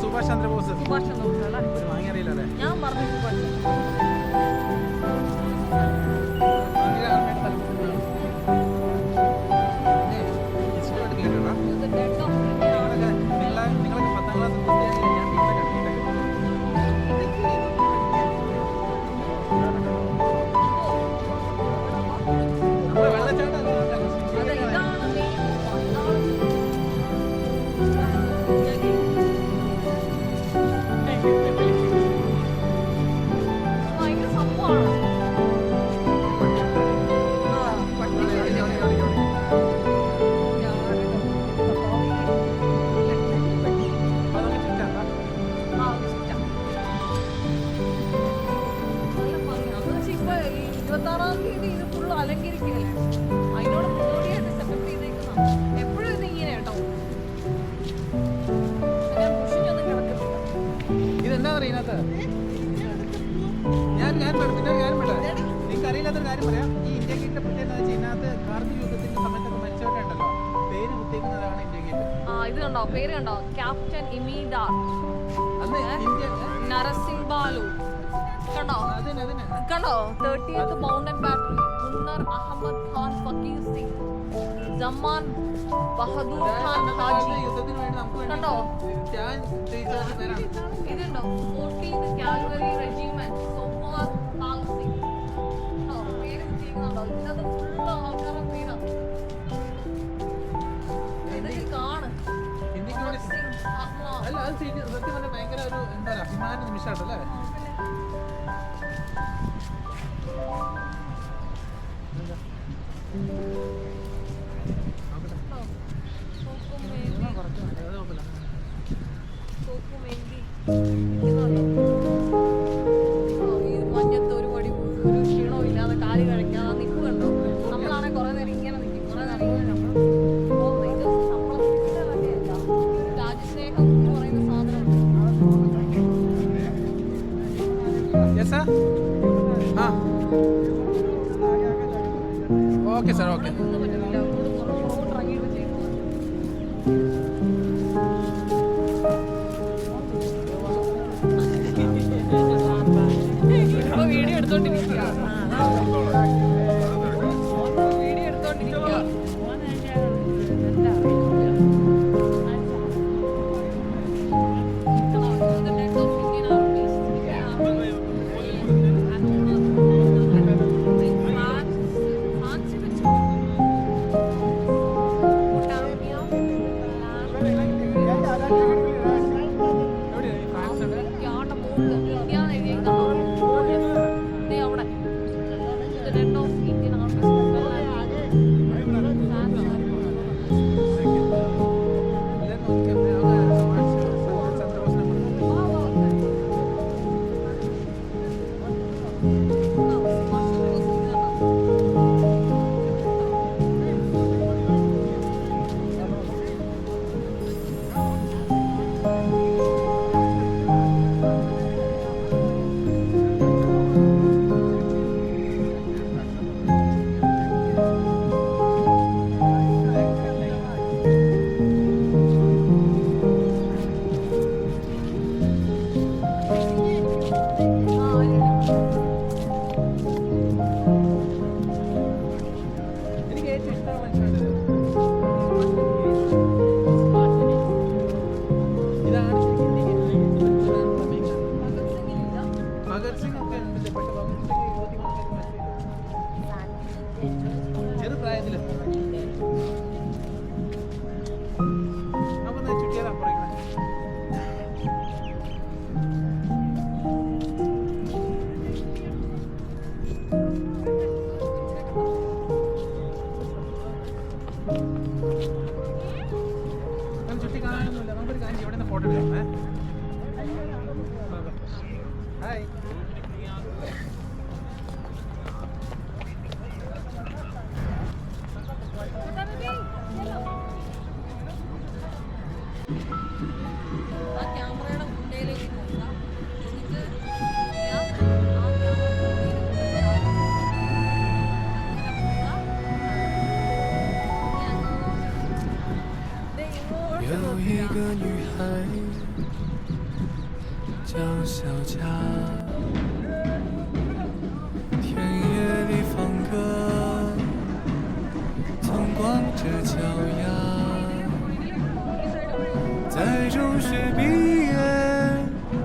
സുഭാഷ് ചന്ദ്രബോസ് വാങ്ങിയറിയില്ലേ? ഞാൻ പറഞ്ഞു സുഭാഷ് നിങ്ങൾക്കറിയില്ലാത്തൊരു കാര്യം പറയാം. ഈ ഇന്ത്യ ഗേറ്റിനെ പറ്റി എന്താ വെച്ചാൽ ഇതിനകത്ത് കാർഗിൽ യുദ്ധത്തിന്റെ സമയത്തൊക്കെ മരിച്ചവരുണ്ടല്ലോ, പേര് കുത്തിക്കുന്നതാണ് ഇന്ത്യ ഗേറ്റ്. ഇത് കണ്ടോ, പേര് കണ്ടോ, ക്യാപ്റ്റൻ ഇമീദാർ അന്ന് ഇന്ത്യ നരസിംഹ ബാലു കണ്ടോ, കണ്ടോ 30th mountain battery, Munnar Ahmed Khan Fakir Singh, Jaman Bahadur Khan Haji കണ്ടോ, ഇതുണ്ടോ 14th കാൽവറി റെജിമെന്റ് സോമവാർ താൽ സിംഗ് കണ്ടോ, പേര് ചെയ്യുന്നുണ്ടോ. ഇതിനകത്ത് ഫുള്ള് ആൾക്കാരുടെ പേരാണ്. ഇതൊക്കെ കാണ്. അല്ല അത് സത്യം പറഞ്ഞാൽ ഭയങ്കര ഒരു എന്താ പറയുക അഭിമാന നിമിഷമാണല്ലേ. മഞ്ഞത്ത് ഒരു പടി ഒരു ക്ഷീണവും ഇല്ലാതെ കാല് കഴിക്കാതെ നിൽക്കുക കണ്ടോ. നമ്മളാണെ കുറെ നേരം ഇങ്ങനെ നിൽക്കും, കുറെ നേരം ഇങ്ങനെ നമ്മൾ ഇത് നമ്മളെ തന്നെയല്ല, രാജ്യസ്നേഹം എന്ന് പറയുന്ന സാധനമുണ്ട്. Okay sir, okay. വീഡിയോ എടുത്തോണ്ടിരിക്കുക. ചെറുപ്രായത്തില് അപ്പൊ ചുറ്റിയാൽ അപ്പുറം ഹായ്. ആ ക്യാമറയുടെ മുന്നിലേക്ക് നോക്കാം. എന്നിട്ട് ആ ക്യാമറയുടെ有一个女孩叫小佳，田野里放歌，总光着脚丫，在中学毕业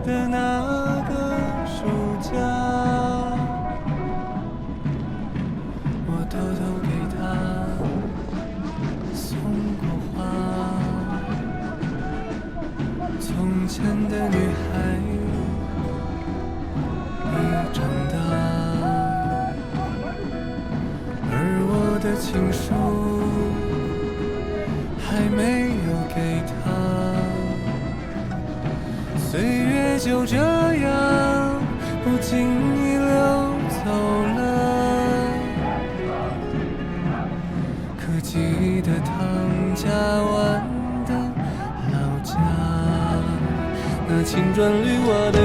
的那个暑假，我偷偷给她送过花。从前的女孩已长大，而我的情书还没有给她。岁月就这样不经意溜走了，可记得汤家湾的老家，那青砖绿瓦的